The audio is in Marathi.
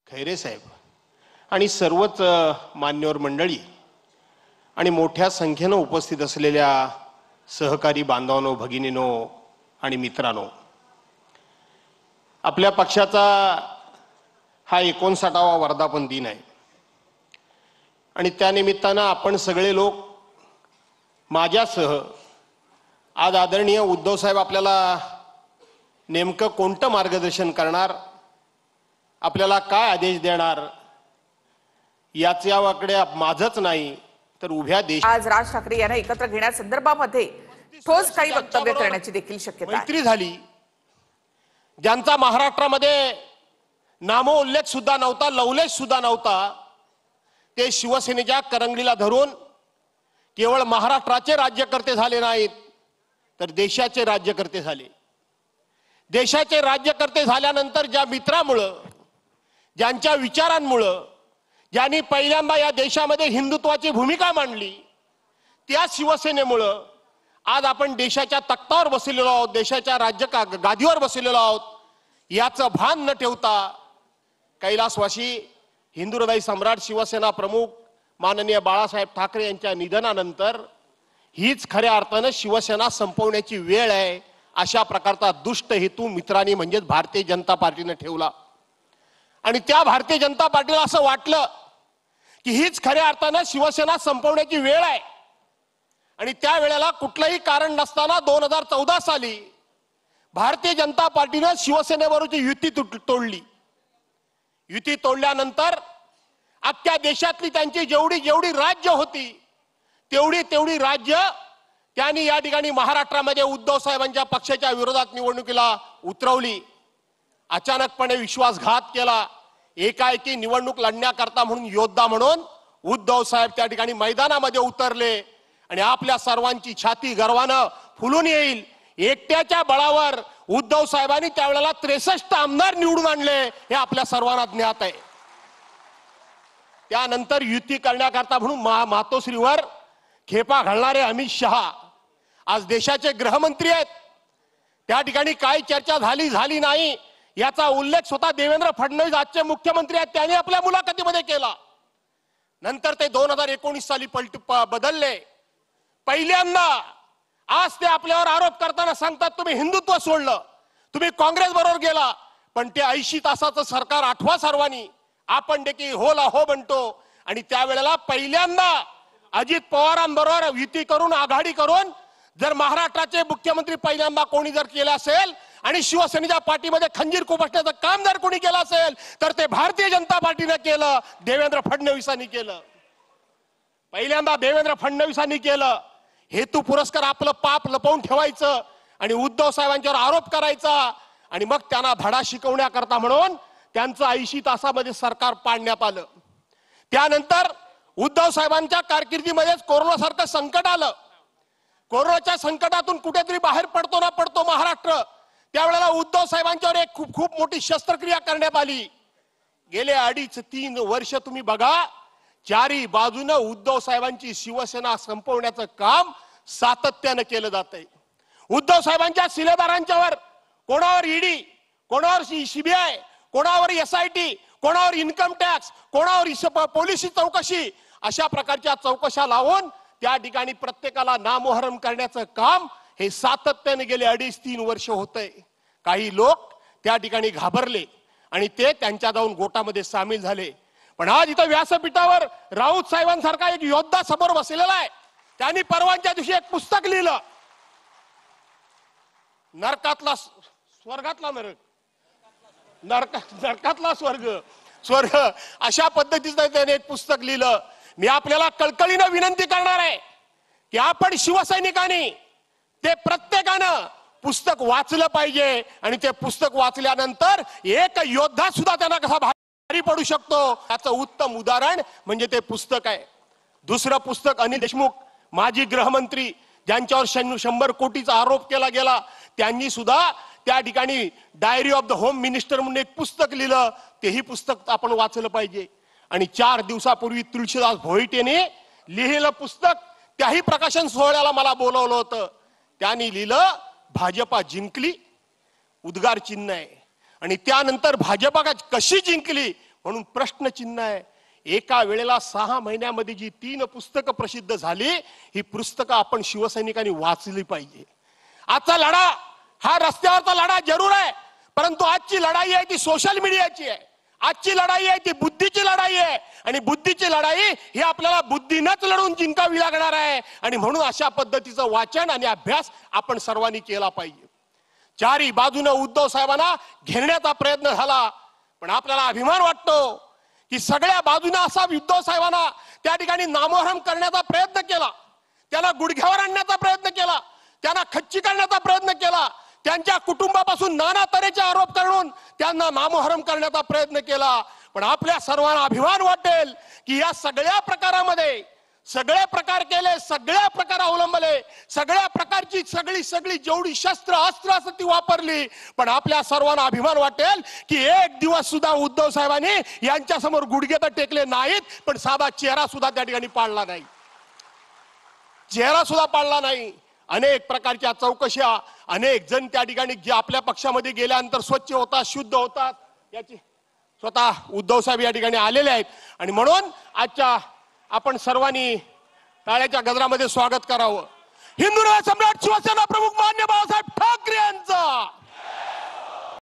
खैरे साहेब आणि सर्वच मान्यवर मंडळी आणि मोठ्या संख्येने उपस्थित असलेल्या सहकारी बांधवांनो, भगिनींनो आणि मित्रांनो, आपल्या पक्षाचा हा 59वा वर्धापन दिन आहे आणि त्या निमित्ताने आपण सगळे लोक माझ्यासह आज आदरणीय उद्धव साहेब आपल्याला नेमकं कोणतं मार्गदर्शन करणार, आपल्याला काय आदेश देणार याच्याकडे माझंच नाही तर उभ्या देश आज राज ठाकरे यांना एकत्र घेण्यासंदर्भामध्ये ठोस काही वक्तव्य करण्याची देखील शक्यता आहे। मैत्री झाली, ज्यांचा महाराष्ट्रामध्ये नामोल्लेख सुद्धा नव्हता, लवलेश सुद्धा नव्हता, ते शिवसेनेच्या करंगळीला धरून केवळ महाराष्ट्राचे राज्यकर्ते झाले नाहीत तर देशाचे राज्यकर्ते झाले। देशाचे राज्यकर्ते झाल्यानंतर ज्या मित्रामुळे, ज्यांच्या विचारांमुळे, ज्यांनी पहिल्यांदा या देशामध्ये हिंदुत्वाची भूमिका मांडली, त्या शिवसेनेमुळे आज आपण देशाच्या तख्तावर बसलेलो आहोत, देशाच्या राज्य गादीवर बसलेलो आहोत। याचं भान न ठेवता कैलासवासी हिंदू हृदय सम्राट शिवसेना प्रमुख माननीय बाळासाहेब ठाकरे यांच्या निधनानंतर हीच खऱ्या अर्थाने शिवसेना संपवण्याची वेळ आहे, अशा प्रकारचा दुष्ट हेतू मित्रांनी म्हणजेच भारतीय जनता पार्टीने ठेवला। आणि त्या भारतीय जनता पार्टीला असं वाटलं की हीच खऱ्या अर्थाने शिवसेना संपवण्याची वेळ आहे आणि त्या वेळेला कुठलंही कारण नसताना 2014 साली भारतीय जनता पार्टीने शिवसेनेबरोबरची युती तोडली। युती तोडल्यानंतर अख्ख्या देशातली त्यांची जेवढी राज्य होती तेवढी राज्य त्यांनी या ठिकाणी महाराष्ट्रामध्ये उद्धव साहेबांच्या पक्षाच्या विरोधात निवडणुकीला उतरवली। अचानकपणे विश्वासघात केला। एकाएकी निवडणूक लढण्याकरता म्हणून योद्धा म्हणून उद्धव साहेब त्या ठिकाणी मैदानामध्ये उतरले आणि आपल्या सर्वांची छाती गर्वाने फुलून येईल एकट्याच्या बळावर उद्धव साहेबांनी त्यावेळेला 63 आमदार निवडून आणले, हे आपल्या सर्वांना ज्ञात आहे। त्यानंतर युती करण्याकरता म्हणून मातोश्रीवर खेपा घालणारे अमित शहा आज देशाचे गृहमंत्री आहेत। त्या ठिकाणी काय चर्चा झाली नाही याचा उल्लेख स्वतः देवेंद्र फडणवीस आजचे मुख्यमंत्री आहेत त्यांनी आपल्या मुलाखतीमध्ये केला। नंतर ते 2019 साली बदलले। पहिल्यांदा आज ते आपल्यावर आरोप करताना सांगतात तुम्ही हिंदुत्व सोडलं, तुम्ही काँग्रेस बरोबर गेला, पण ते 80 तासाचं सरकार आठवा सर्वांनी, आपण देखील होला हो म्हणतो। आणि त्यावेळेला पहिल्यांदा अजित पवारांबरोबर युती करून आघाडी करून जर महाराष्ट्राचे मुख्यमंत्री पहिल्यांदा कोणी जर केलं असेल आणि शिवसेनेच्या पाठीमध्ये खंजीर खुपसण्याचं काम जर कोणी केलं असेल तर ते भारतीय जनता पार्टीने केलं, देवेंद्र फडणवीसांनी केलं। पहिल्यांदा देवेंद्र फडणवीसांनी केलं। हेतू पुरस्कार आपलं पाप लपवून ठेवायचं आणि उद्धव साहेबांच्यावर आरोप करायचा आणि मग त्यांना धडा शिकवण्याकरता म्हणून त्यांचं 80 तासामध्ये सरकार पाडण्यात आलं। त्यानंतर उद्धव साहेबांच्या कारकिर्दीमध्येच कोरोनासारखं संकट आलं। कोरोनाच्या संकटातून कुठेतरी बाहेर पडतो महाराष्ट्र। त्यावेळेला उद्धव साहेबांच्यावर एक खूप मोठी शस्त्रक्रिया करण्यात आली। गेले 2.5-3 वर्ष तुम्ही बघा, चारी बाजूने उद्धव साहेबांची शिवसेना संपवण्याचं काम सातत्याने केलं जातंय। उद्धव साहेबांच्या शिलेदारांच्यावर कोणावर ईडी, कोणावर सीबीआय, कोणावर SIT, कोणावर इन्कम टॅक्स, कोणावर पोलिसी चौकशी, अशा प्रकारच्या चौकशा लावून त्या ठिकाणी प्रत्येकाला नामोहरम करण्याचं काम हे सातत्याने गेले 2.5-3 वर्ष होतंय। काही लोक त्या ठिकाणी घाबरले आणि ते त्यांच्या जाऊन गोटामध्ये सामील झाले। पण आज इथं व्यासपीठावर राऊत साहेबांसारखा एक योद्धा समोर बसलेला आहे। त्यांनी परवाच्या दिवशी एक पुस्तक लिहिलं, नरकातला स्वर्गातला नरक, नरकातला स्वर्ग, अशा पद्धतीचं त्याने एक पुस्तक लिहिलं। मी आपल्याला कळकळीने विनंती करणार आहे की आपण शिवसैनिकांनी ते प्रत्येकानं पुस्तक वाचलं पाहिजे आणि ते पुस्तक वाचल्यानंतर एक योद्धा सुद्धा त्यांना कसा भारी पडू शकतो याचं उत्तम उदाहरण म्हणजे ते पुस्तक आहे। दुसरं पुस्तक अनिल देशमुख माजी गृहमंत्री ज्यांच्यावर 100 कोटीचा आरोप केला गेला, त्यांनी सुद्धा त्या ठिकाणी diary of the home minister म्हणून एक पुस्तक लिहिलं, तेही पुस्तक आपण वाचलं पाहिजे। आणि 4 दिवसापूर्वी तुळशीदास भोईटेने लिहिलेलं पुस्तक त्याही प्रकाशन सोहळ्याला मला बोलवलं होतं। त्यांनी लिहिलं भाजपा जिंकली, उद्गार चिन्ह आहे। आणि त्यानंतर भाजपा कशी जिंकली म्हणून प्रश्नचिन्ह आहे. एका वेळेला 6 महिन्यामध्ये जी 3 पुस्तकं प्रसिद्ध झाली, ही पुस्तकं आपण शिवसैनिकांनी वाचली पाहिजे. आजचा लढा हा रस्त्यावरचा लढा जरूर आहे, परंतु आजची लढाई आहे ती सोशल मीडियाची आहे. आजची लढाई आहे ती बुद्धीची लढाई आहे, आणि बुद्धीची लढाई ही आपल्याला बुद्धीनंच लढून जिंकावी लागणार आहे. आणि म्हणून अशा पद्धतीचं वाचन आणि अभ्यास आपण सर्वांनी केला पाहिजे. चारी बाजूने उद्धव साहेबांना घेरण्याचा प्रयत्न झाला, पण आपल्याला अभिमान वाटतो की सगळ्या बाजूने असा उद्धव साहेबांना त्या ठिकाणी नामोहरम करण्याचा प्रयत्न केला, त्याला गुडघ्यावर आणण्याचा प्रयत्न केला, त्यांना खच्ची करण्याचा प्रयत्न केला, त्यांच्या कुटुंबापासून नाना तऱ्हेचे आरोप करून त्यांना नामोहरम करण्याचा प्रयत्न केला. पण आपल्या सर्वांना अभिमान वाटेल की या सगळ्या प्रकारामध्ये सगळे प्रकार केले, सगळ्या प्रकार अवलंबले, सगळ्या प्रकारची सगळी जेवढी शस्त्र अस्त्र असं ती वापरली. पण आपल्या सर्वांना अभिमान वाटेल की एक दिवस सुद्धा उद्धव साहेबांनी यांच्या समोर गुडघे तर टेकले नाहीत, पण साधा चेहरा सुद्धा त्या ठिकाणी पाडला नाही, चेहरा सुद्धा पाडला नाही. अनेक प्रकारच्या चौकशा, अनेक जण त्या ठिकाणी जे आपल्या पक्षामध्ये गेल्यानंतर स्वच्छ होतात, शुद्ध होतात, याची स्वतः उद्धव साहेब या ठिकाणी आलेले आहेत. आणि म्हणून आजच्या आपण सर्वांनी टाळ्याच्या गजरामध्ये स्वागत करावं. हिंदू सम्राट शिवसेना प्रमुख मान्य बाळासाहेब ठाकरे यांचा.